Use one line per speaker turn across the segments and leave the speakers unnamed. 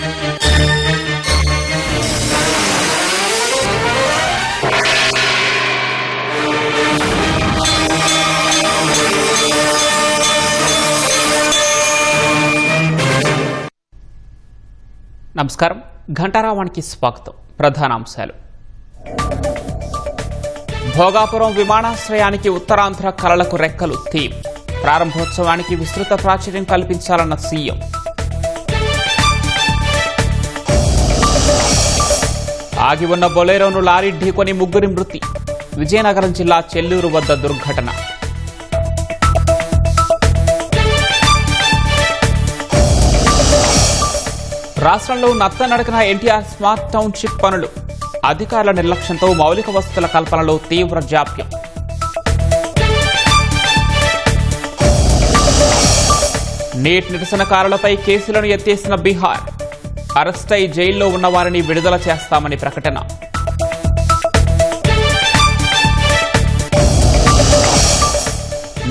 నమస్కారం. ఘంటారావానికి స్వాగతం. ప్రధానాంశాలు. భోగాపురం విమానాశ్రయానికి ఉత్తరాంధ్ర కళలకు రెక్కలు థీమ్. ప్రారంభోత్సవానికి విస్తృత ప్రాచుర్యం కల్పించాలన్న సీఎం. ఆగి ఉన్న బొలెరోను లారీ ఢీకొని ముగ్గురి మృతి. విజయనగరం జిల్లా చెల్లూరు వద్ద దుర్ఘటన. రాష్ట్రంలో నత్తనడకన ఎన్టీఆర్ స్మార్ట్ టౌన్షిప్ పనులు. అధికారుల నిర్లక్ష్యంతో మౌలిక వసతుల కల్పనలో తీవ్ర జాప్యం. నీట్ నిరసనకారులపై కేసులను ఎత్తేసిన బీహార్. అరెస్టై జైల్లో ఉన్న వారిని విడుదల చేస్తామని ప్రకటన.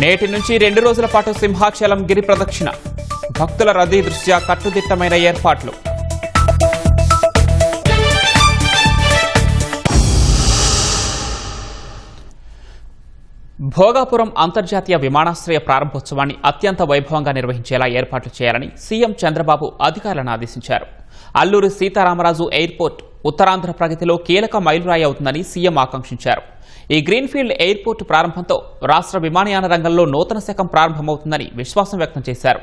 నేటి నుంచి 2 రోజుల పాటు సింహాచలం గిరి ప్రదక్షిణ. భక్తుల రద్దీ దృష్ట్యా కట్టుదిట్టమైన ఏర్పాట్లు. భోగాపురం అంతర్జాతీయ విమానాశ్రయ ప్రారంభోత్సవాన్ని అత్యంత వైభవంగా నిర్వహించేలా ఏర్పాట్లు చేయాలని సీఎం చంద్రబాబు అధికారులను ఆదేశించారు. అల్లూరి సీతారామరాజు ఎయిర్పోర్ట్ ఉత్తరాంధ్ర ప్రగతిలో కీలక మైలురాయి అవుతుందని సీఎం ఆకాంక్షించారు. ఈ గ్రీన్ఫీల్డ్ ఎయిర్పోర్టు ప్రారంభంతో రాష్ట్ర విమానయాన రంగంలో నూతన శకం ప్రారంభమవుతుందని విశ్వాసం వ్యక్తం చేశారు.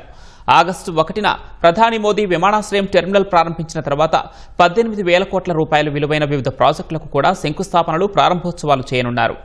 ఆగస్టు 1న ప్రధాని మోదీ విమానాశ్రయం టెర్మినల్ ప్రారంభించిన తర్వాత 18,000 కోట్ల రూపాయల విలువైన వివిధ ప్రాజెక్టులకు కూడా శంకుస్థాపనలు, ప్రారంభోత్సవాలు చేయనున్నారు.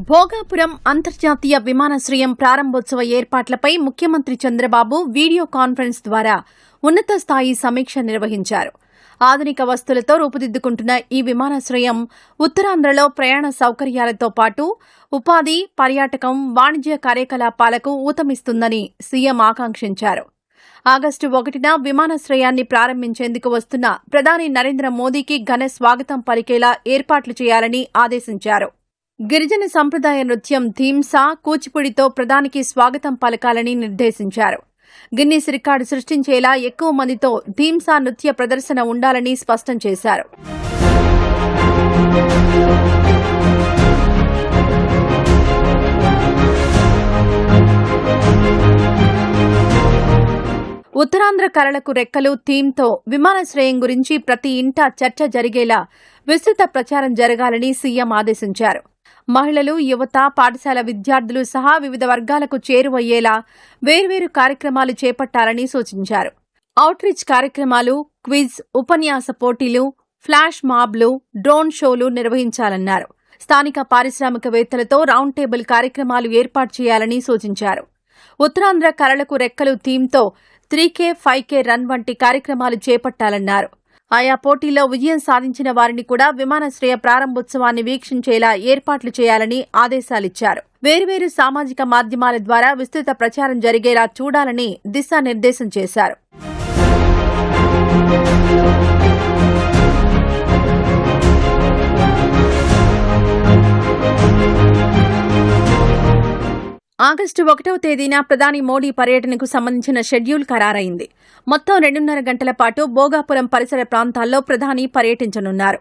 భోగాపురం అంతర్జాతీయ విమానాశ్రయం ప్రారంభోత్సవ ఏర్పాట్లపై ముఖ్యమంత్రి చంద్రబాబు వీడియో కాన్ఫరెన్స్ ద్వారా ఉన్నత స్థాయి సమీక్ష నిర్వహించారు. ఆధునిక వస్తువులతో రూపుదిద్దుకుంటున్న ఈ విమానాశ్రయం ఉత్తరాంధ్రలో ప్రయాణ సౌకర్యాలతో పాటు ఉపాధి, పర్యాటకం, వాణిజ్య కార్యకలాపాలకు ఊతమిస్తుందని సీఎం ఆకాంక్షించారు. ఆగస్టు 1న విమానాశ్రయాన్ని ప్రారంభించేందుకు వస్తున్న ప్రధాని నరేంద్ర మోదీకి ఘన స్వాగతం పలికేలా ఏర్పాట్లు చేయాలని ఆదేశించారు. గిరిజన సంప్రదాయ నృత్యం థీమ్సా, కూచిపూడితో ప్రధానికి స్వాగతం పలకాలని నిర్దేశించారు. గిన్నీస్ రికార్డు సృష్టించేలా ఎక్కువ మందితో థీమ్సా నృత్య ప్రదర్శన ఉండాలని స్పష్టం చేశారు. ఉత్తరాంధ్ర కళలకు రెక్కలు థీమ్తో విమానాశ్రయం గురించి ప్రతి ఇంటా చర్చ జరిగేలా విస్తృత ప్రచారం జరగాలని సీఎం ఆదేశించారు. మహిళలు, యువత, పాఠశాల విద్యార్థులు సహా వివిధ వర్గాలకు చేరువయ్యేలా వేర్వేరు కార్యక్రమాలు చేపట్టాలని సూచించారు. అవుట్రీచ్ కార్యక్రమాలు, క్విజ్, ఉపన్యాస పోటీలు, ఫ్లాష్ మాబ్లు, డ్రోన్ షోలు నిర్వహించాలన్నారు. స్థానిక పారిశ్రామికవేత్తలతో రౌండ్ టేబుల్ కార్యక్రమాలు ఏర్పాటు చేయాలని సూచించారు. ఉత్తరాంధ్ర కళలకు రెక్కలు థీమ్తో 3K, 5K రన్ వంటి కార్యక్రమాలు చేపట్టాలన్నారు. ఆయా పోటీల్లో విజయం సాధించిన వారిని కూడా విమానాశ్రయ ప్రారంభోత్సవాన్ని వీక్షించేలా ఏర్పాట్లు చేయాలని ఆదేశాలిచ్చారు. వేర్వేరు సామాజిక మాధ్యమాల ద్వారా విస్తృత ప్రచారం జరిగేలా చూడాలని దిశానిర్దేశం చేశారు. ఆగస్టు 1వ తేదీన ప్రధాని మోడీ పర్యటనకు సంబంధించిన షెడ్యూల్ ఖరారైంది. మొత్తం 2.5 గంటల పాటు భోగాపురం పరిసర ప్రాంతాల్లో ప్రధాని పర్యటించనున్నారు.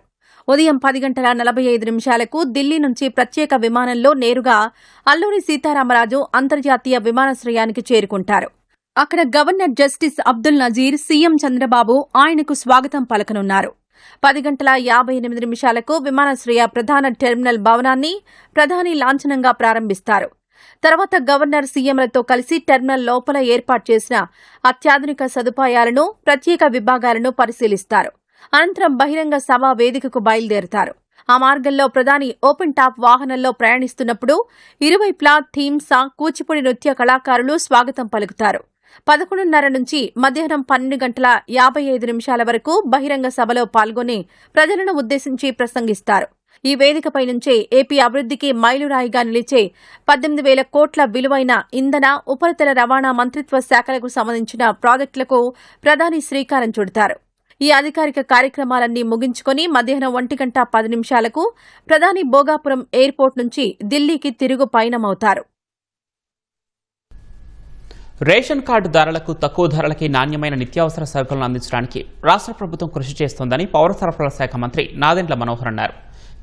ఉదయం 10:45 ఢిల్లీ నుంచి ప్రత్యేక విమానంలో నేరుగా అల్లూరి సీతారామరాజు అంతర్జాతీయ విమానాశ్రయానికి చేరుకుంటారు. అక్కడ governor justice Abdul Nazeer, CM Chandrababu ఆయనకు స్వాగతం పలకనున్నారు. 10:58 విమానాశ్రయ ప్రధాన టెర్మినల్ భవనాన్ని ప్రధాని లాంఛనంగా ప్రారంభిస్తారు. తర్వాత గవర్నర్, సీఎంలతో కలిసి టెర్మినల్ లోపల ఏర్పాటు చేసిన అత్యాధునిక సదుపాయాలను, ప్రత్యేక విభాగాలను పరిశీలిస్తారు. అనంతరం బహిరంగ సభా వేదికకు బయలుదేరతారు. ఆ మార్గంలో ప్రధాని ఓపెన్ టాప్ వాహనంలో ప్రయాణిస్తున్నప్పుడు ఇరువైపులా థీమ్సా, కూచిపూడి నృత్య కళాకారులు స్వాగతం పలుకుతారు. 11:30 నుంచి మధ్యాహ్నం 12:55 వరకు బహిరంగ సభలో పాల్గొని ప్రజలను ఉద్దేశించి ప్రసంగిస్తారు. ఈ వేదికపై నుంచే ఏపీ అభివృద్ధికి మైలురాయిగా నిలిచే 18,000 కోట్ల విలువైన ఇంధన, ఉపరితల రవాణా మంత్రిత్వ శాఖలకు సంబంధించిన ప్రాజెక్టులకు ప్రధాని శ్రీకారం చుడతారు. ఈ అధికారిక కార్యక్రమాలన్నీ ముగించుకుని మధ్యాహ్నం 1:10 ప్రధాని భోగాపురం ఎయిర్పోర్ట్ నుంచి ఢిల్లీకి తిరుగు పయనమవుతారు.
రేషన్ కార్డుదారులకు తక్కువ ధరలకి నాణ్యమైన నిత్యావసర సరుకులను అందించడానికి రాష్ట్ర ప్రభుత్వం కృషి చేస్తోందని పౌర సరఫరాల శాఖ మంత్రి నాదెండ్ల మనోహర్ అన్నారు.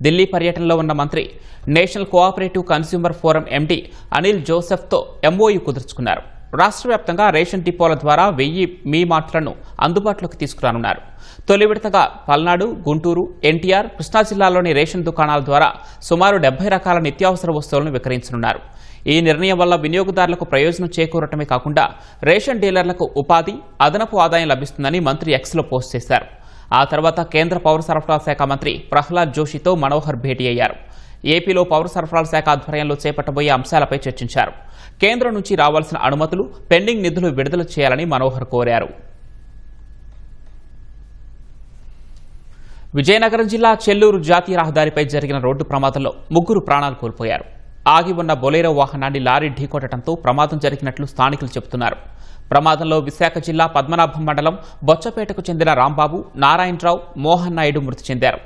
ఢిల్లీ పర్యటనలో ఉన్న మంత్రి national cooperative consumer forum MD Anil జోసెఫ్తో ఎంఓయూ కుదుర్చుకున్నారు. రాష్ట్ర వ్యాప్తంగా రేషన్ డిపోల ద్వారా 1000 మీ మార్ట్లను అందుబాటులోకి తీసుకురానున్నారు. తొలి విడతగా పల్నాడు, గుంటూరు, ఎన్టీఆర్, కృష్ణా జిల్లాలోని రేషన్ దుకాణాల ద్వారా సుమారు 70 రకాల నిత్యావసర వస్తువులను విక్రయించనున్నారు. ఈ నిర్ణయం వల్ల వినియోగదారులకు ప్రయోజనం చేకూరటమే కాకుండా రేషన్ డీలర్లకు ఉపాధి, అదనపు ఆదాయం లభిస్తుందని మంత్రి ఎక్స్లో పోస్ట్ చేశారు. ఆ తర్వాత కేంద్ర పౌర సరఫరాల శాఖ మంత్రి ప్రహ్లాద్ జోషితో మనోహర్ భేటీ అయ్యారు. ఏపీలో పౌర సరఫరాల శాఖ ఆధ్వర్యంలో చేపట్టబోయే అంశాలపై చర్చించారు. కేంద్రం నుంచి రావాల్సిన అనుమతులు, పెండింగ్ నిధులు విడుదల చేయాలని మనోహర్ కోరారు. విజయనగరం జిల్లా చెల్లూరు జాతీయ రహదారిపై జరిగిన రోడ్డు ప్రమాదంలో 3 ప్రాణాలు కోల్పోయారు. ఆగి ఉన్న బొలేరో వాహనాన్ని లారీ ఢీకొట్టడంతో ప్రమాదం జరిగినట్లు స్థానికులు చెబుతున్నారు. ప్రమాదంలో విశాఖ జిల్లా పద్మనాభం మండలం బొచ్చపేటకు చెందిన రాంబాబు, నారాయణరావు, మోహన్ నాయుడు మృతి చెందారు.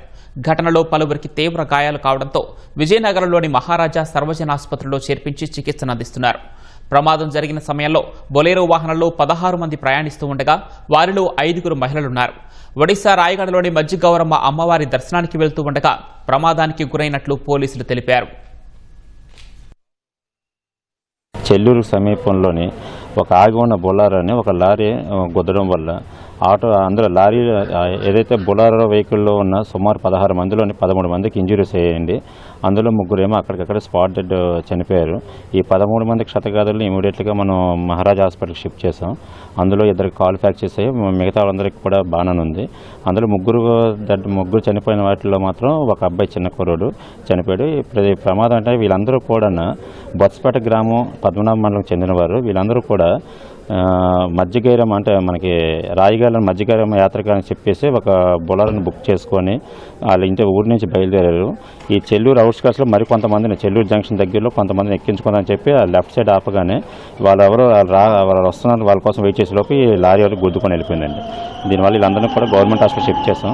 ఘటనలో పలువురికి తీవ్ర గాయాలు కావడంతో విజయనగరంలోని మహారాజా సర్వజన ఆసుపత్రిలో చేర్పించి చికిత్సను అందిస్తున్నారు. ప్రమాదం జరిగిన సమయంలో బొలేరో వాహనంలో 16 మంది ప్రయాణిస్తూ ఉండగా వారిలో 5 మహిళలున్నారు. ఒడిశా రాయగడలోని మజ్జిగౌరమ్మ అమ్మవారి దర్శనానికి వెళ్తూ ఉండగా ప్రమాదానికి గురైనట్లు పోలీసులు తెలిపారు.
చెల్లూరు సమీపంలోని ఒక ఆగి ఉన్న బొలారాని ఒక లారీ గుద్దడం వల్ల అందులో లారీ ఏదైతే బొలారో వెహికల్లో ఉన్న సుమారు 16 మందిలోని 13 మందికి ఇంజురీస్ అయ్యాయండి. అందులో 3 ఏమో అక్కడికక్కడ స్పాట్ డెడ్ చనిపోయారు. ఈ 13 మంది క్షతగాదులను ఇమీడియట్గా మనం మహారాజా హాస్పిటల్కి షిఫ్ట్ చేసాం. అందులో 2 కాల్ ఫ్రాక్చర్స్ అయ్యి మిగతా వాళ్ళందరికీ కూడా బాగానే ఉంది. అందులో 3 చనిపోయిన వాటిలో మాత్రం ఒక అబ్బాయి చిన్న కుర్రోడు చనిపోయాడు. ఇప్పుడు ఈ ప్రమాదం అంటే వీళ్ళందరూ కూడా బొత్సపేట గ్రామం పద్మనాభ మండలం చెందినవారు. వీళ్ళందరూ కూడా మజ్జిగైరం అంటే మనకి రాయిగాల మజ్జిగైరం యాత్రకు అని చెప్పేసి ఒక బొలర్ని బుక్ చేసుకొని వాళ్ళ ఊరి నుంచి బయలుదేరారు. ఈ చెల్లూరు అవుట్స్కట్స్లో మరి కొంతమందిని చెల్లూరు జంక్షన్ దగ్గరలో కొంతమందిని ఎక్కించుకుందని చెప్పి ఆ లెఫ్ట్ సైడ్ ఆపగానే వాళ్ళు వస్తున్నారు, వాళ్ళ కోసం వెయిట్ చేసేలోపు ఈ లారీ వరకు గుద్దుకొని వెళ్ళిపోయిందండి. దీనివల్ల వీళ్ళందరినీ కూడా గవర్నమెంట్ హాస్పిటల్ షిఫ్ట్ చేస్తాం.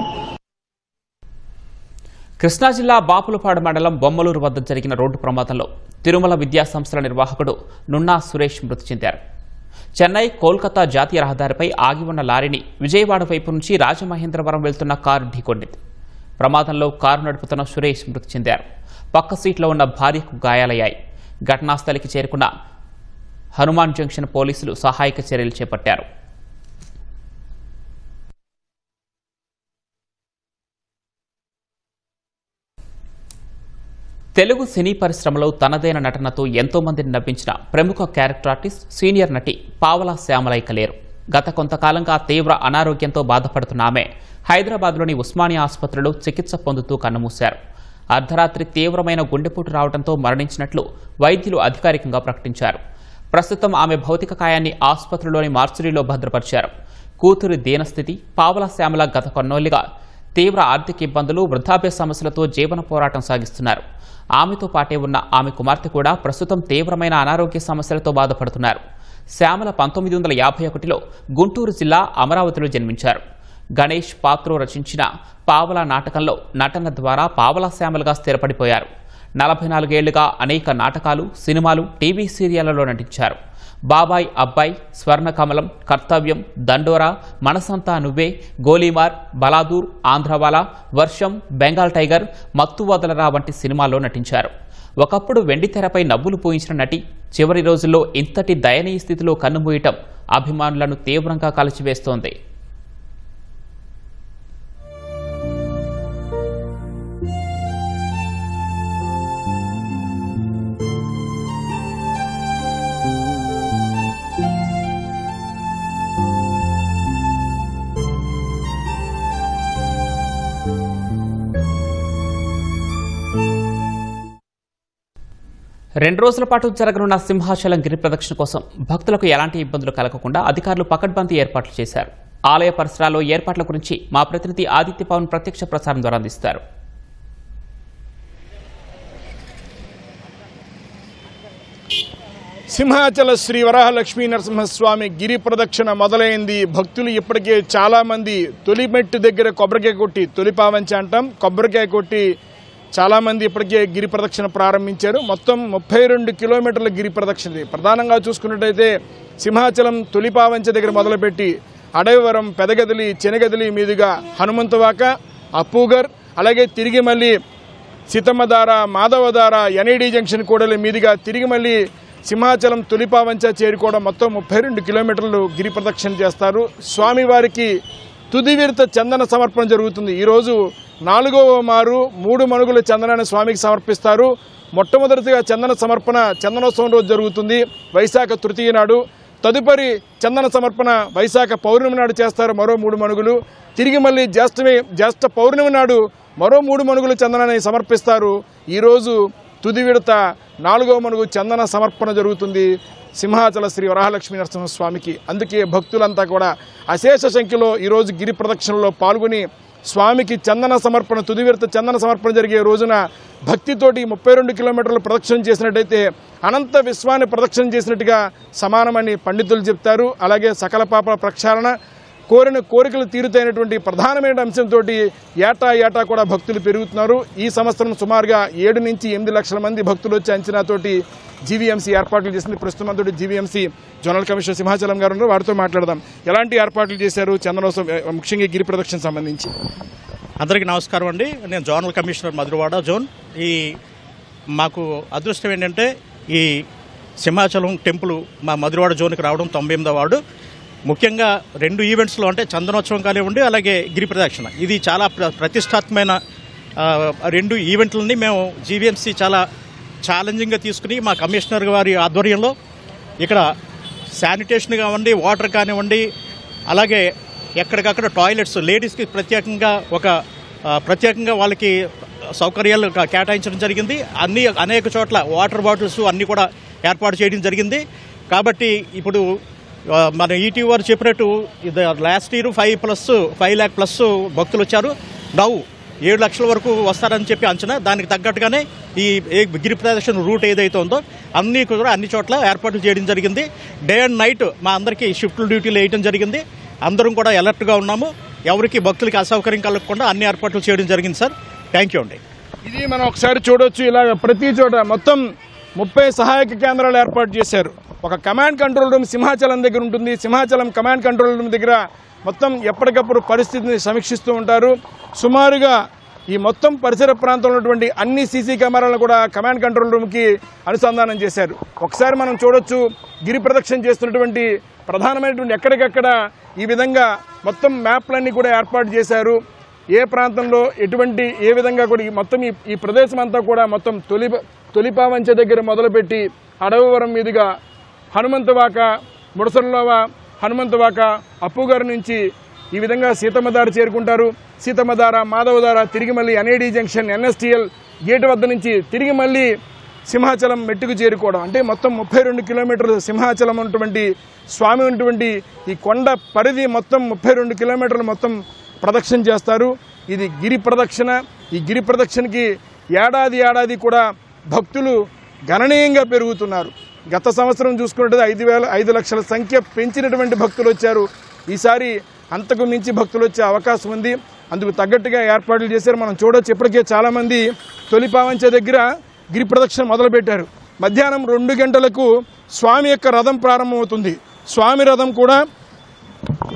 కృష్ణా జిల్లా బాపులపాడు మండలం బొమ్మలూరు వద్ద జరిగిన రోడ్డు ప్రమాదంలో తిరుమల విద్యాసంస్థల నిర్వాహకుడు నున్నా సురేష్ మృతి చెందారు. చెన్నై, కోల్కతా జాతీయ రహదారిపై ఆగి ఉన్న లారీని విజయవాడ వైపు నుంచి రాజమహేంద్రవరం వెళ్తున్న కారు ఢీకొండింది. ప్రమాదంలో కారు నడుపుతున్న సురేష్ మృతి చెందారు. పక్క సీట్లో ఉన్న భార్యకు గాయాలయ్యాయి. ఘటనాస్థలికి చేరుకున్న హనుమాన్ జంక్షన్ పోలీసులు సహాయక చర్యలు చేపట్టారు. తెలుగు సినీ పరిశ్రమలో తనదైన నటనతో ఎంతో మందిని నవ్వించిన ప్రముఖ క్యారెక్టర్ ఆర్టిస్ట్, సీనియర్ నటి పావలా శ్యామలైక లేరు. గత కొంతకాలంగా తీవ్ర అనారోగ్యంతో బాధపడుతున్న ఆమె హైదరాబాద్లోని ఉస్మానియా ఆసుపత్రిలో చికిత్స పొందుతూ కన్నుమూశారు. అర్ధరాత్రి తీవ్రమైన గుండెపోటు రావడంతో మరణించినట్లు వైద్యులు అధికారికంగా ప్రకటించారు. ప్రస్తుతం ఆమె భౌతిక కాయాన్ని ఆసుపత్రిలోని మార్చురీలో భద్రపరిచారు. కూతురి దీనస్థితి, పావలా శ్యామల గత కొన్నేళ్లుగా తీవ్ర ఆర్థిక ఇబ్బందులు, వృద్ధాప్య సమస్యలతో జీవన పోరాటం సాగిస్తున్నారు. ఆమెతో పాటే ఉన్న ఆమె కుమార్తె కూడా ప్రస్తుతం తీవ్రమైన అనారోగ్య సమస్యలతో బాధపడుతున్నారు. శ్యామల 1951లో గుంటూరు జిల్లా అమరావతిలో జన్మించారు. గణేష్ పాత్రో రచించిన పావలా నాటకంలో నటన ద్వారా పావలా శ్యామలుగా స్థిరపడిపోయారు. 44 ఏళ్లుగా అనేక నాటకాలు, సినిమాలు, టీవీ సీరియళ్లలో నటించారు. బాబాయ్ అబ్బాయి, స్వర్ణకమలం, కర్తవ్యం, దండోరా, మనసంతా నువ్వే, గోలీమార్, బలాదూర్, ఆంధ్రవాలా, వర్షం, బెంగాల్ టైగర్, మత్తు వదలరా వంటి సినిమాల్లో నటించారు. ఒకప్పుడు వెండితెరపై నవ్వులు పూయించిన నటి చివరి రోజుల్లో ఇంతటి దయనీయ స్థితిలో కన్నుమూయటం అభిమానులను తీవ్రంగా కలిచివేస్తోంది. రెండు రోజుల పాటు జరగనున్న సింహాచలం గిరి ప్రదక్షిణ కోసం భక్తులకు ఎలాంటి ఇబ్బందులు కలగకుండా అధికారులు పకడ్బందీ ఏర్పాట్లు చేశారు. ఆలయ పరిసరాల్లో ఏర్పాట్ల గురించి మా ప్రతినిధి ఆదిత్య పవన్ ప్రత్యక్ష ప్రసారం ద్వారా అందిస్తారు.
సింహాచల శ్రీ వరాహలక్ష్మీ నరసింహస్వామి గిరి ప్రదక్షిణ మొదలైంది. భక్తులు ఇప్పటికే చాలామంది తొలి మెట్టు దగ్గర కొబ్బరికాయ కొట్టి, తొలి పావంచి అంటాం, కొబ్బరికాయ కొట్టి చాలామంది ఇప్పటికే గిరి ప్రదక్షిణ ప్రారంభించారు. మొత్తం 32 కిలోమీటర్ల గిరి ప్రదక్షిణ. ప్రధానంగా చూసుకున్నట్టయితే సింహాచలం తొలిపావంచ దగ్గర మొదలుపెట్టి అడవివరం, పెదగదిలి, చెనగదిలి మీదుగా హనుమంతవాక, అప్పూగర్, అలాగే తిరిగి మళ్ళీ సీతమ్మధార, మాధవధార, ఎన్ఐడి జంక్షన్ కూడలి మీదుగా తిరిగి మళ్ళీ సింహాచలం తొలిపావంచ చేరుకోవడం మొత్తం 32 కిలోమీటర్లు గిరి ప్రదక్షిణ చేస్తారు. స్వామివారికి తుది విడత చందన సమర్పణ జరుగుతుంది. ఈరోజు 4వ మారు 3 మణుగుల చందనాన్ని స్వామికి సమర్పిస్తారు. మొట్టమొదటిగా చందన సమర్పణ చందనోత్సవం రోజు జరుగుతుంది, వైశాఖ తృతీయ నాడు. తదుపరి చందన సమర్పణ వైశాఖ పౌర్ణమి నాడు చేస్తారు, మరో 3 మణుగులు. తిరిగి మళ్ళీ జ్యేష్ఠ పౌర్ణమి నాడు మరో 3 మణుగుల చందనాన్ని సమర్పిస్తారు. ఈరోజు తుది విడత 4వ మణుగు చందన సమర్పణ జరుగుతుంది సింహాచల శ్రీ వరాహలక్ష్మీ నరసింహస్వామికి. అందుకే భక్తులంతా కూడా అశేష సంఖ్యలో ఈరోజు గిరి ప్రదక్షిణలో పాల్గొని స్వామికి చందన సమర్పణ, తుది విడత చందన సమర్పణ జరిగే రోజున భక్తితోటి 32 కిలోమీటర్లు ప్రదక్షిణ చేసినట్టయితే అనంత విశ్వాన్ని ప్రదక్షిణ చేసినట్టుగా సమానమని పండితులు చెప్తారు. అలాగే సకల పాపల ప్రక్షాళన, కోరిన కోరికలు తీరుతైనటువంటి ప్రధానమైన అంశంతో ఏటా కూడా భక్తులు పెరుగుతున్నారు. ఈ సంవత్సరం సుమారుగా 7 నుంచి 8 లక్షల మంది భక్తులు వచ్చే అంచనాతోటి జీవీఎంసీ ఏర్పాట్లు చేసింది. ప్రస్తుతం మనతోటి జీవీఎంసీ జోనల్ కమిషనర్ సింహాచలం గారు ఉన్నారు, వారితో మాట్లాడదాం. ఎలాంటి ఏర్పాట్లు చేశారు చందనోత్సవం, ముఖ్యంగా గిరి ప్రదక్షిణ సంబంధించి?
అందరికీ నమస్కారం అండి. నేను జోనల్ కమిషనర్ మధురవాడ జోన్. మాకు అదృష్టం ఏంటంటే ఈ సింహాచలం టెంపుల్ మా మధురవాడ జోన్కి రావడం 98వ వార్డు. ముఖ్యంగా 2 ఈవెంట్స్లో అంటే చందనోత్సవం కానివ్వండి, అలాగే గిరి ప్రదక్షిణ, ఇది చాలా ప్రతిష్టాత్మకమైన 2 ఈవెంట్లని మేము జీవీఎంసీ చాలా ఛాలెంజింగ్గా తీసుకుని మా కమిషనర్ గారి ఆధ్వర్యంలో ఇక్కడ శానిటేషన్ కానివ్వండి, వాటర్ కానివ్వండి, అలాగే ఎక్కడికక్కడ టాయిలెట్స్ లేడీస్కి ప్రత్యేకంగా వాళ్ళకి సౌకర్యాలు కేటాయించడం జరిగింది. అనేక చోట్ల వాటర్ బాటిల్స్ అన్నీ కూడా ఏర్పాటు చేయడం జరిగింది. కాబట్టి ఇప్పుడు మన ఈటీ వారు చెప్పినట్టు లాస్ట్ ఇయర్ 5 lakh ప్లస్ భక్తులు వచ్చారు. నవ్వు 7 లక్షల వరకు వస్తారని చెప్పి అంచనా. దానికి తగ్గట్టుగానే ఈ గిరి ప్రదక్షిణ రూట్ ఏదైతే ఉందో అన్ని చోట్ల ఏర్పాట్లు చేయడం జరిగింది. డే అండ్ నైట్ మా అందరికీ షిఫ్ట్ డ్యూటీలు వేయడం జరిగింది. అందరం కూడా అలర్ట్గా ఉన్నాము. ఎవరికి భక్తులకి అసౌకర్యం కలగకుండా అన్ని ఏర్పాట్లు చేయడం జరిగింది సార్. థ్యాంక్ యూ అండి.
ఇది మనం ఒకసారి చూడొచ్చు. ఇలాగ ప్రతి చోట మొత్తం 30 సహాయక కేంద్రాలు ఏర్పాటు చేశారు. ఒక కమాండ్ కంట్రోల్ రూమ్ సింహాచలం దగ్గర ఉంటుంది. సింహాచలం కమాండ్ కంట్రోల్ రూమ్ దగ్గర మొత్తం ఎప్పటికప్పుడు పరిస్థితిని సమీక్షిస్తూ ఉంటారు. సుమారుగా ఈ మొత్తం పరిసర ప్రాంతంలో ఉన్నటువంటి అన్ని సీసీ కెమెరాలను కూడా కమాండ్ కంట్రోల్ రూమ్కి అనుసంధానం చేశారు. ఒకసారి మనం చూడొచ్చు, గిరి ప్రదక్షిణ చేస్తున్నటువంటి ప్రధానమైనటువంటి ఎక్కడికక్కడ ఈ విధంగా మొత్తం మ్యాప్లన్నీ కూడా ఏర్పాటు చేశారు. ఏ ప్రాంతంలో ఏ విధంగా కూడా మొత్తం ఈ ప్రదేశం అంతా కూడా మొత్తం తొలిపావంచ దగ్గర మొదలుపెట్టి అడవివరం మీదుగా హనుమంతవాక, ముడసర్లోవ, హనుమంతవాక, అప్పుగారు నుంచి ఈ విధంగా సీతమ్మధార చేరుకుంటారు. సీతమ్మధార, మాధవధార, తిరిగి మళ్ళీ ఎన్ఐడి జంక్షన్, ఎన్ఎస్టీఎల్ గేటు వద్ద నుంచి తిరిగి మళ్ళీ సింహాచలం మెట్టుకు చేరుకోవడం. అంటే మొత్తం 32 కిలోమీటర్లు సింహాచలం ఉన్నటువంటి స్వామి ఉన్నటువంటి ఈ కొండ పరిధి మొత్తం 32 కిలోమీటర్లు మొత్తం ప్రదక్షిణ చేస్తారు. ఇది గిరి ప్రదక్షిణ. ఈ గిరి ప్రదక్షిణకి ఏడాది కూడా భక్తులు గణనీయంగా పెరుగుతున్నారు. గత సంవత్సరం చూసుకుంటే 5 లక్షల సంఖ్య పెంచినటువంటి భక్తులు వచ్చారు. ఈసారి అంతకు మించి భక్తులు వచ్చే అవకాశం ఉంది. అందుకు తగ్గట్టుగా ఏర్పాట్లు చేశారు. మనం చూడొచ్చు, ఇప్పటికే చాలామంది తొలిపావంచ దగ్గర గిరి ప్రదక్షిణ మొదలుపెట్టారు. మధ్యాహ్నం 2 గంటలకు స్వామి యొక్క రథం ప్రారంభమవుతుంది. స్వామి రథం కూడా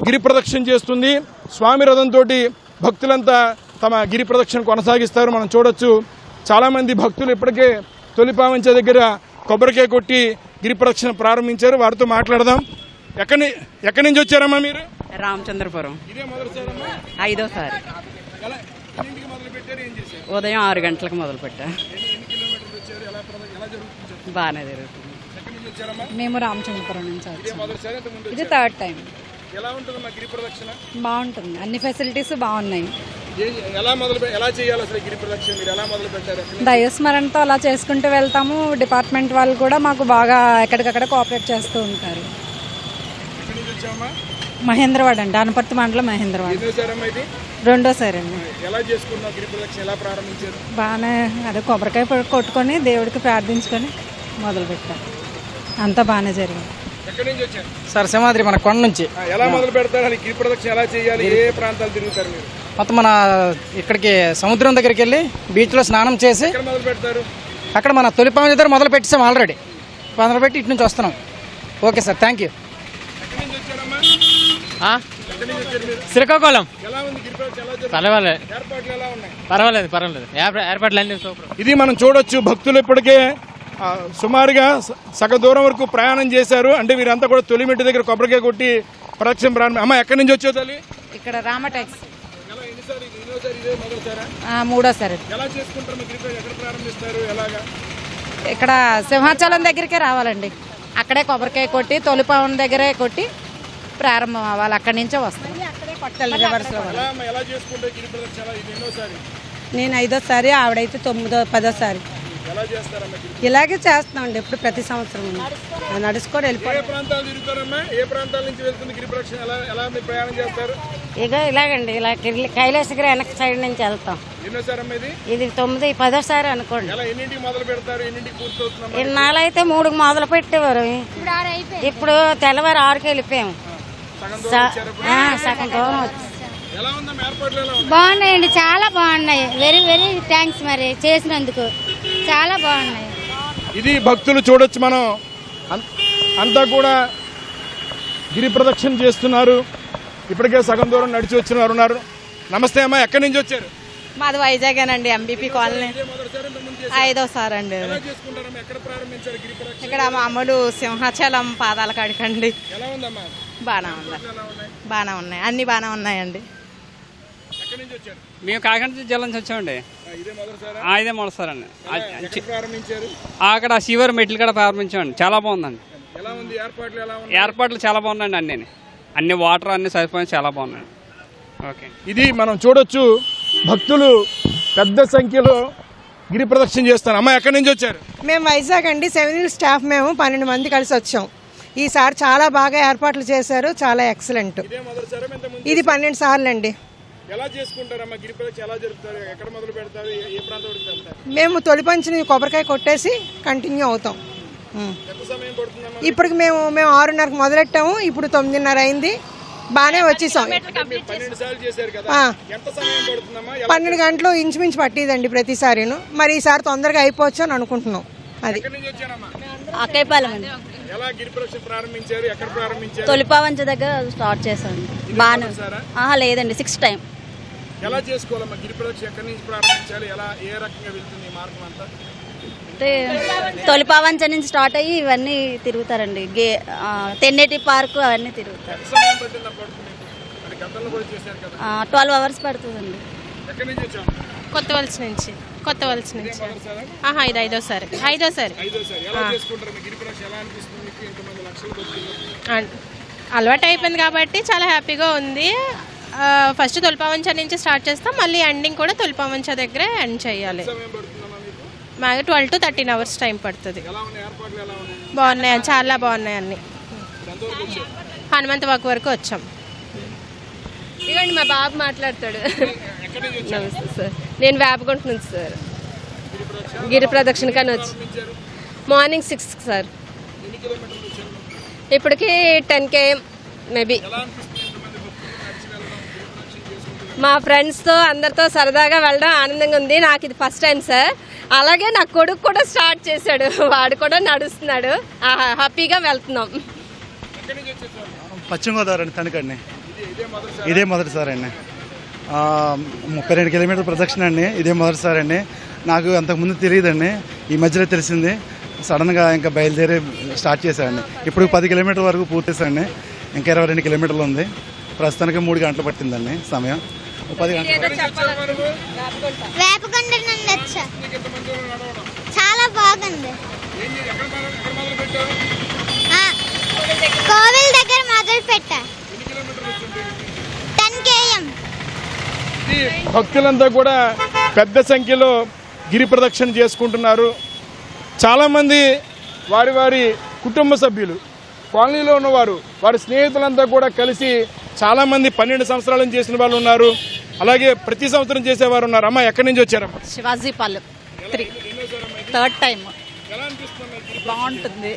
గిరి ప్రదక్షిణ చేస్తుంది. స్వామి రథంతో భక్తులంతా తమ గిరి ప్రదక్షిణ కొనసాగిస్తారు. మనం చూడొచ్చు, చాలామంది భక్తులు ఇప్పటికే తొలిపావంచ దగ్గర కొబ్బరికాయ కొట్టి గిరి ప్రదక్షిణ ప్రారంభించారు. వారితో మాట్లాడదాం. ఎక్కడి నుంచి వచ్చారమ్మా మీరు?
రామచంద్రపురం.
ఇదే మొదటిసారమ్మా?
5వ సారి. ఉదయం 6 గంటలకు మొదలు పెట్టా. బాగానే జరుగుతుంది.
మేము రామచంద్రపురం నుంచి వచ్చాము. ఇది 3rd టైం.
ఎలా ఉంటుందమ్మా గిరి ప్రదక్షిణ?
బాగుంటుంది, అన్ని ఫెసిలిటీస్ బాగున్నాయి.
ఎలా చేయాలి అసలు గిరి ప్రదక్షిణ? మీరు ఎలా మొదలు పెట్టారు?
దైవస్మరణతో అలా చేసుకుంటూ వెళ్తాము. డిపార్ట్మెంట్ వాళ్ళు కూడా మాకు బాగా ఎక్కడికక్కడ కోఆపరేట్ చేస్తూ ఉంటారు. మహేంద్రవాడ అండి, అనపర్తి మండలం మహేంద్రవాడ. 2వ సారి అండి.
ఎలా చేసుకున్నావు గిరి ప్రదక్షిణ? ఎలా ప్రారంభించారు?
బాగానే అదే కొబ్బరికాయ కొట్టుకొని దేవుడికి ప్రార్థించుకొని మొదలు పెట్టాం. అంతా బాగానే జరిగింది.
ఎక్కడి నుంచి వచ్చారు?
సార్ సింహాద్రి మన కొండ నుంచి
ఎలా మొదలు పెడతారు? గిరి ప్రదక్షిణ ఎలా చేయాలి? ఏ ప్రాంతాలు తిరుగుతారు మీరు?
మొత్తం మన ఇక్కడికి సముద్రం దగ్గరికి వెళ్ళి బీచ్లో స్నానం చేసి
ఎక్కడ మొదలు పెడతారు?
అక్కడ మన తొలిపాము దగ్గర మొదలు పెట్టేసాం ఆల్రెడీ. మొదలుపెట్టి ఇటు నుంచి వస్తున్నాం. Okay sir, thank you.
ఎక్కడి నుంచి వచ్చారమ్మా? ఎక్కడి నుంచి వచ్చారు మీరు?
శ్రీకాకుళం.
ఎలా ఉంది గిరి ప్రదక్షిణ? ఎలా జరుగుతుంది?
పర్వాలేదు
ఏర్పాట్లు ఎలా ఉన్నాయి?
పర్వాలేదు ఏర్పాట్లు అన్నీ సూపర్.
ఇది మనం చూడొచ్చు. భక్తులు ఇప్పటికే సుమారుగా సగ దూరం వరకు ప్రయాణం చేశారు. అంటే వీరంతా కూడా తొలిమెట్టు దగ్గర కొబ్బరికాయ కొట్టి ప్రదక్షిణ ప్రారంభం. అమ్మ ఎక్కడి నుంచి వచ్చావు తల్లి?
ఇక్కడ రామటాక్స్
ఎలా ఎన్నిసారి ఇదే మొదటిసారా?
మూడోసారి.
ఎలా చేసుకుంటారు గిరి ప్రదక్షిణ? ఎక్కడ ప్రారంభిస్తారు? ఎలాగా?
ఇక్కడ సింహాచలం దగ్గరికే రావాలండి. అక్కడే కొబ్బరికాయ కొట్టి తొలిపావన్ దగ్గరే కొట్టి ప్రారంభం అవ్వాలి. అక్కడి నుంచే వస్తాం.
ఎలా చేసుకుంటారు గిరి ప్రదక్షిణ? ఇది ఎన్నోసారి?
నేను 5వ సారి, ఆవిడైతే 9వ 10వ సారి.
ఎలా చేస్తారమ్మా?
ఇలాగే చేస్తున్నామండి ఎప్పుడు ప్రతి సంవత్సరం నడుచుకొని
ఏ
వెళ్ళిపోయి.
ప్రాంతాలు తిరుగుతారమ్మా? ఏ ప్రాంతాల నుంచి వెళ్తుంది గిరి ప్రదక్షిణ? ఎలా మీరు ప్రయాణం చేస్తారు?
ఇక ఇలాగండి ఇలా కైలాసగిరి వెనక సైడ్ నుంచి వెళ్తాం.
ఎన్నోసారి అమ్మా ఇది?
ఇది 9, 10వ సారి అనుకోండి.
ఎలా ఎన్నింటికి మొదలు పెడతారు? ఎన్నింటికి పూర్తవుతున్నాం?
ఇన్నాళ్ళైతే 3కి మొదలు పెట్టేవారు. ఇప్పుడు తెల్లవారు 6కి వెళ్ళిపోయాము. సగం దూరం వచ్చి.
ఎలా ఉందమ్మా ఏర్పాట్లు? ఎలా ఉన్నాయి?
బాగున్నాయండి, చాలా బాగున్నాయి. వెరీ వెరీ థ్యాంక్స్ మరి చేసినందుకు. చాలా బాగున్నాయి.
ఇది భక్తులు చూడొచ్చు. మనం అంతా కూడా గిరి ప్రదక్షిణ చేస్తున్నారు. ఇప్పటికే సగం దూరం నడిచి వచ్చిన వారు ఉన్నారు. నమస్తే అమ్మా, ఎక్కడి నుంచి వచ్చారు?
మాది వైజాగేనండి, ఎంబీపీ కాలనీ.
ఇదే మొదటిసారి ఇంతకుముందు చేశారా?
5వ సారి అండి.
ఎలా చేసుకుంటారమ్మా? ఎక్కడ ప్రారంభించారు గిరి ప్రదక్షిణ?
ఇక్కడ మామూలు సింహాచలం పాదాల కాడికండి.
ఎలా ఉందమ్మా?
బాగానే ఉంది.
ఎలా ఉన్నాయి?
బాగానే ఉన్నాయి, అన్ని బాగానే ఉన్నాయండి.
ఎక్కడి నుంచి వచ్చారు?
మేము కాకినాడ జిల్లా నుంచి వచ్చామండి.
ఇదే మొదటిసారా?
ఇదే మొదటిసారండి.
ఎక్కడ ప్రారంభించారు?
అక్కడ శివర్ మెట్లు కూడా ప్రారంభించామండి. చాలా బాగుందండి.
ఎలా ఉంది ఏర్పాట్లు? ఎలా ఉన్నాయి?
ఏర్పాట్లు చాలా బాగున్నాయండి. అన్ని వాటర్ అన్ని సరిపోయి చాలా బాగున్నాయి. ఓకే.
ఇది మనం చూడొచ్చు. భక్తులు పెద్ద సంఖ్యలో గిరి ప్రదక్షిణ చేస్తారు. అమ్మ ఎక్కడి నుంచి వచ్చారు?
మేము వైజాగ్ అండి, 7 స్టాఫ్. మేము 12 మంది కలిసి వచ్చాం. ఈసారి చాలా బాగా ఏర్పాట్లు చేశారు, చాలా ఎక్సలెంట్.
ఇదే మొదటిసారి? ఇంతకుముందు
ఇది 12 సార్లు అండి.
ఎలా చేసుకుంటారమ్మా గిరి ప్రదక్షిణ? ఎలా జరుపుతారు? ఎక్కడ మొదలు పెడతారు? ఏ ప్రాంతం వరకు వెళ్తారు?
మేము తొలిపంచిని కొబ్బరికాయ కొట్టేసి కంటిన్యూ అవుతాం.
ఎంత సమయం పడుతుందమ్మా?
ఇప్పటికి మేము 6:30కి మొదలెట్టాము. ఇప్పుడు 9:30 అయింది. బాగానే వచ్చేసాం.
12 సార్లు చేశారు కదా, ఎంత సమయం పడుతుందమ్మా?
12 గంటలు ఇంచుమించు పట్టిదండి ప్రతిసారిను. మరి ఈసారి తొందరగా అయిపోవచ్చు అని అనుకుంటున్నాం. అది
ఎక్కడి నుంచి వచ్చారమ్మా?
అక్కయ్యపాలెం అండి.
ఎలా గిరి ప్రదక్షిణ ప్రారంభించారు? ఎక్కడ ప్రారంభించారు?
తొలిపావంచ దగ్గర స్టార్ట్ చేశాను. బాగానే. లేదండి, 6th టైం.
ఎలా చేసుకోవాలమ్మా గిరి ప్రదక్షిణ? ఎక్కడి నుంచి ప్రారంభించాలి? ఎలా ఏ రకంగా వెళ్తుంది ఈ మార్గం అంతా?
అంటే తొలిపావంచ నుంచి స్టార్ట్ అయ్యి ఇవన్నీ తిరుగుతారండి. తెన్నేటి పార్కు అవన్నీ తిరుగుతారు.
ఎంత సమయం పట్టిందా పడుతుంది? అంటే గతంలో కూడా చేశారు కదా.
12 hours పడుతుందండి.
ఎక్కడి నుంచి వచ్చాము?
కొత్తవలస నుంచి. ఇది 5వ సారి. 5వ సారి.
ఎలా చేసుకుంటారు మీ గిరి ప్రదక్షిణ? ఎలా అనిపిస్తుంది మీకు? ఇంతమంది లక్షలు భక్తులు.
అలవాటు అయిపోయింది కాబట్టి చాలా హ్యాపీగా ఉంది. ఫస్ట్ తొలిపావంచ నుంచి స్టార్ట్ చేస్తాం, మళ్ళీ ఎండింగ్ కూడా తొలిపావంచ దగ్గరే ఎండ్ చేయాలి.
సమయం పడుతుందమ్మా మీకు?
మాకు 12 to 13 hours టైం పడుతుంది.
ఎలా ఉన్నాయి ఏర్పాట్లు? ఎలా ఉన్నాయి?
బాగున్నాయి, చాలా బాగున్నాయి అన్ని.
ఎంతవరకు వచ్చారు?
హనుమంత వాక్ వరకు వచ్చాం.
ఇదిగోండి మా బాబు మాట్లాడతాడు.
ఎక్కడి నుంచి వచ్చారు?
నమస్తే సార్, నేను వేపగుంట నుంచి సార్. గిరి ప్రదక్షిణ కానీ వచ్చి మార్నింగ్ 6 సార్.
ఎన్ని కిలోమీటర్లు వచ్చారు?
ఇప్పటికి 10 km మేబీ.
ఎలా అనిపిస్తుంది ఇంతమంది భక్తులు నడిచి వెళ్ళడం, గిరి ప్రదక్షిణ చేసుకుంటున్నారు?
మా ఫ్రెండ్స్తో అందరితో సరదాగా వెళ్ళడం ఆనందంగా ఉంది. నాకు ఇది ఫస్ట్ టైం సార్. అలాగే నా కొడుకు కూడా స్టార్ట్ చేశాడు, వాడు కూడా నడుస్తున్నాడు. హ్యాపీగా వెళ్తున్నాం.
ఎక్కడి నుంచి వచ్చేసారు?
పశ్చిమ గోదావరి అండి, తణుకండి. ఇదే మొదటిసారి అండి. 32 కిలోమీటర్ల ప్రదక్షిణ అండి. ఇదే మొదటిసారి అండి. నాకు అంతకుముందు తెలియదండి, ఈ మధ్యలో తెలిసింది. సడన్గా ఇంకా బయలుదేరి స్టార్ట్ చేశానండి. ఇప్పుడు 10 కిలోమీటర్ల వరకు పూర్తి చేశానండి. ఇంకా 22 కిలోమీటర్లు ఉంది. ప్రస్తుతానికి 3 గంటలు పట్టిందండి సమయం. 10 గంటలు.
వేపకొండ నుండి వచ్చా. చాలా బాగుంది. కోవిల్ దగ్గర మొదలు పెట్టా. 10 km.
భక్తులంతా కూడా పెద్ద సంఖ్యలో గిరి ప్రదక్షిణ చేసుకుంటున్నారు. చాలామంది వారి వారి కుటుంబ సభ్యులు, కాలనీలో ఉన్నవారు, వారి స్నేహితులంతా కూడా కలిసి చాలామంది 12 సంవత్సరాల నుంచి చేసిన వాళ్ళు ఉన్నారు. అలాగే ప్రతి సంవత్సరం చేసేవారు ఉన్నారు. అమ్మ ఎక్కడి నుంచి వచ్చారమ్మా?
Sivajipalem 3 third time.
ఎలా అనిపిస్తుంది?
బాగుంటుంది.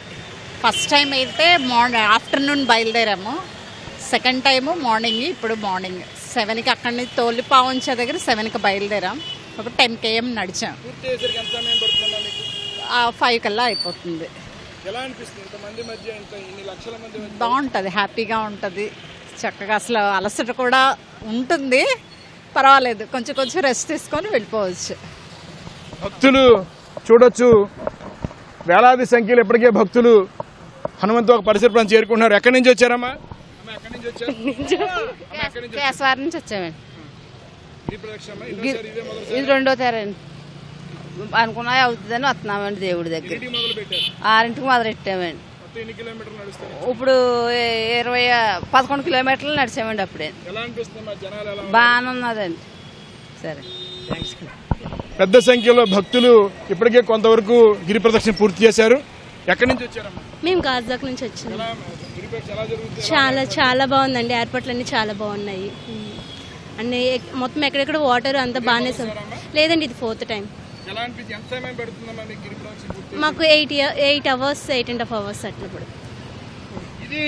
ఫస్ట్ టైం అయితే ఆఫ్టర్నూన్ బయలుదేరాము, సెకండ్ టైము మార్నింగ్. ఇప్పుడు మార్నింగ్ 7కి అక్కడి నుంచి తోలిపావంచ దగ్గర 7కి బయలుదేరాం. ఒక 10 km నడిచాం. 5 కల్లా అయిపోతుంది. బాగుంటుంది, హ్యాపీగా ఉంటుంది, చక్కగా అసలు అలసట కూడా ఉంటుంది, పర్వాలేదు. కొంచెం కొంచెం రెస్ట్ తీసుకొని వెళ్ళిపోవచ్చు.
భక్తులు చూడొచ్చు, వేలాది సంఖ్యలో ఇప్పటికే భక్తులు హనుమంతు ఒక పరిసర ప్రాంతం చేరుకుంటున్నారు. ఎక్కడి నుంచి వచ్చారమ్మా?
కేశవారి నుంచి వచ్చామండి. ఇది 2వ తేరండి. అనుకున్నా అవుతుందని వస్తున్నామండి దేవుడి దగ్గర. 6ంటికి మొదలెట్టామండి. ఇప్పుడు 11 కిలోమీటర్లు నడిచామండి. అప్పుడే బాగానే ఉన్నదండి. సరే,
పెద్ద సంఖ్యలో భక్తులు ఇప్పటికే కొంతవరకు గిరి ప్రదక్షిణ పూర్తి చేశారు. ఎక్కడి నుంచి వచ్చారమ్మా?
మేము గాజువాక నుంచి వచ్చాము. చాలా చాలా బాగుందండి. ఏర్పాట్లు అన్నీ చాలా బాగున్నాయి. అన్నీ మొత్తం ఎక్కడెక్కడ వాటర్ అంతా బాగానే. లేదండి, ఇది 4th టైం. మాకు 8 అవర్స్ 8.5 అవర్స్ అట్లా.
ఇది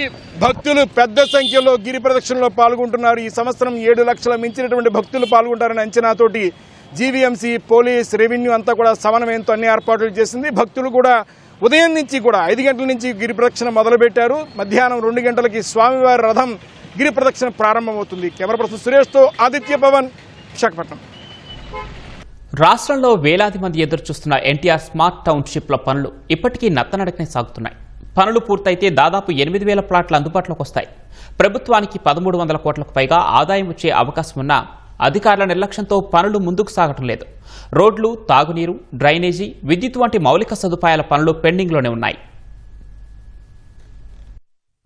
భక్తులు పెద్ద సంఖ్యలో గిరి ప్రదక్షిణలో పాల్గొంటున్నారు. ఈ సంవత్సరం 7 లక్షల మించినటువంటి భక్తులు పాల్గొంటారనే అంచనాతోటి జీవీఎంసీ, పోలీస్, రెవెన్యూ అంతా కూడా సమన్వయంతో అన్ని ఏర్పాట్లు చేసింది. భక్తులు కూడా ఉదయం నుంచి కూడా 5 గంటల నుంచి గిరి ప్రదక్షిణ మొదలుపెట్టారు. మధ్యాహ్నం 2 గంటలకి స్వామివారి రథం గిరి ప్రదక్షిణ ప్రారంభమవుతుంది. కెమెరా పర్సన్ సురేష్తో ఆదిత్య పవన్, విశాఖపట్నం.
రాష్ట్రంలో వేలాది మంది ఎదురుచూస్తున్న ఎన్టీఆర్ స్మార్ట్ టౌన్షిప్ల పనులు ఇప్పటికీ నత్తనడకనే సాగుతున్నాయి. పనులు పూర్తయితే దాదాపు 8,000 ప్లాట్లు అందుబాటులోకి వస్తాయి. ప్రభుత్వానికి 1,300 కోట్లకు పైగా ఆదాయం వచ్చే అవకాశం ఉన్నా అధికారుల నిర్లక్ష్యంతో పనులు ముందుకు సాగటం లేదు. రోడ్లు, తాగునీరు, డ్రైనేజీ, విద్యుత్ వంటి మౌలిక సదుపాయాల పనులు పెండింగ్లోనే ఉన్నాయి.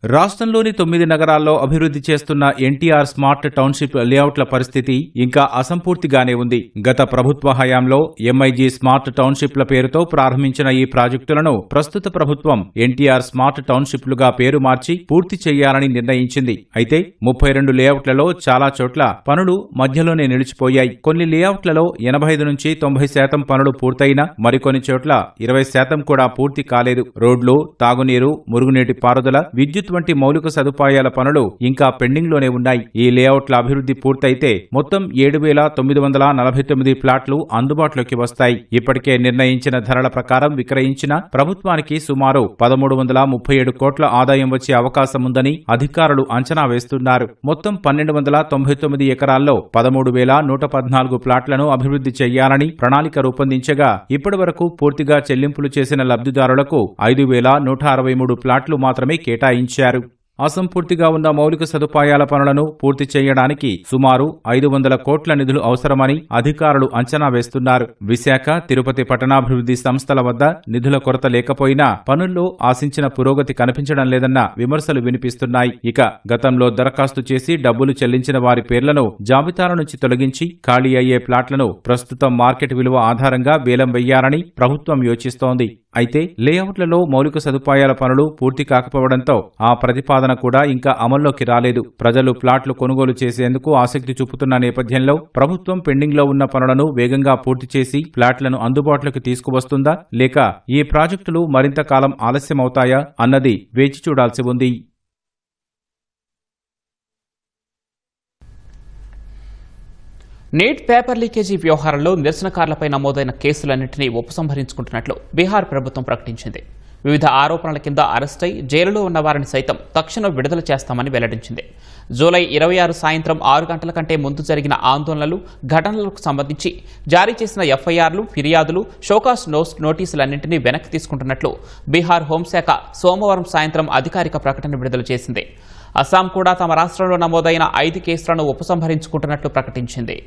రాష్ట్రంలోని 9 నగరాల్లో అభివృద్ధి చేస్తున్న ఎన్టీఆర్ స్మార్ట్ టౌన్షిప్ లేఅవుట్ల పరిస్థితి ఇంకా అసంపూర్తిగానే ఉంది. గత ప్రభుత్వ హయాంలో ఎంఐజీ స్మార్ట్ టౌన్షిప్ల పేరుతో ప్రారంభించిన ఈ ప్రాజెక్టులను ప్రస్తుత ప్రభుత్వం ఎన్టీఆర్ స్మార్ట్ టౌన్షిప్లుగా పేరు మార్చి పూర్తి చేయాలని నిర్ణయించింది. అయితే 32 లేఅవుట్లలో చాలా చోట్ల పనులు మధ్యలోనే నిలిచిపోయాయి. కొన్ని లేఅవుట్లలో 85 నుంచి 90% పనులు పూర్తయినా మరికొన్ని చోట్ల 20% కూడా పూర్తి కాలేదు. రోడ్లు, తాగునీరు, మురుగునీటి పారుదల, విద్యుత్ వంటి మౌలిక సదుపాయాల పనులు ఇంకా పెండింగ్లోనే ఉన్నాయి. ఈ లేఅవుట్ల అభివృద్ధి పూర్తయితే మొత్తం 7,949 ప్లాట్లు అందుబాటులోకి వస్తాయి. ఇప్పటికే నిర్ణయించిన ధరల ప్రకారం విక్రయించిన ప్రభుత్వానికి సుమారు 1,337 కోట్ల ఆదాయం వచ్చే అవకాశముందని అధికారులు అంచనా వేస్తున్నారు. మొత్తం 1,299 ఎకరాల్లో 13,114 ప్లాట్లను అభివృద్ధి చేయాలని ప్రణాళిక రూపొందించగా ఇప్పటి వరకు పూర్తిగా చెల్లింపులు చేసిన లబ్ధిదారులకు 5,163 ప్లాట్లు మాత్రమే కేటాయించారు. అసంపూర్తిగా ఉన్న మౌలిక సదుపాయాల పనులను పూర్తి చేయడానికి సుమారు 500 కోట్ల నిధులు అవసరమని అధికారులు అంచనా వేస్తున్నారు. విశాఖ, తిరుపతి పట్టణాభివృద్ధి సంస్థల వద్ద నిధుల కొరత లేకపోయినా పనుల్లో ఆశించిన పురోగతి కనిపించడం లేదన్న విమర్శలు వినిపిస్తున్నాయి. ఇక గతంలో దరఖాస్తు చేసి డబ్బులు చెల్లించిన వారి పేర్లను జాబితాల నుంచి తొలగించి ఖాళీ అయ్యే ప్లాట్లను ప్రస్తుతం మార్కెట్ విలువ ఆధారంగా వేలం వెయ్యాలని ప్రభుత్వం యోచిస్తోంది. అయితే లేఅవుట్లలో మౌలిక సదుపాయాల పనులు పూర్తి కాకపోవడంతో ఆ ప్రతిపాదన కూడా ఇంకా అమల్లోకి రాలేదు. ప్రజలు ప్లాట్లు కొనుగోలు చేసేందుకు ఆసక్తి చూపుతున్న నేపథ్యంలో ప్రభుత్వం పెండింగ్లో ఉన్న పనులను వేగంగా పూర్తి చేసి ప్లాట్లను అందుబాటులోకి తీసుకువస్తుందా లేక ఈ ప్రాజెక్టులు మరింత కాలం ఆలస్యమవుతాయా అన్నది వేచి చూడాల్సి ఉంది.
నీట్ పేపర్ లీకేజీ వ్యవహారంలో నిరసనకారులపై నమోదైన కేసులన్నింటినీ ఉపసంహరించుకుంటున్నట్లు బీహార్ ప్రభుత్వం ప్రకటించింది. వివిధ ఆరోపణల కింద అరెస్టై జైలులో ఉన్న వారిని సైతం తక్షణం విడుదల చేస్తామని వెల్లడించింది. జూలై 26 సాయంత్రం 6 గంటల కంటే ముందు జరిగిన ఆందోళనలు, ఘటనలకు సంబంధించి జారీ చేసిన ఎఫ్ఐఆర్లు, ఫిర్యాదులు, షోకాస్ నోటీసులన్నింటినీ వెనక్కి తీసుకుంటున్నట్లు బీహార్ హోంశాఖ సోమవారం సాయంత్రం అధికారిక ప్రకటన విడుదల చేసింది. అస్సాం కూడా తమ రాష్ట్రంలో నమోదైన 5 కేసులను ఉపసంహరించుకుంటున్నట్లు ప్రకటించింది.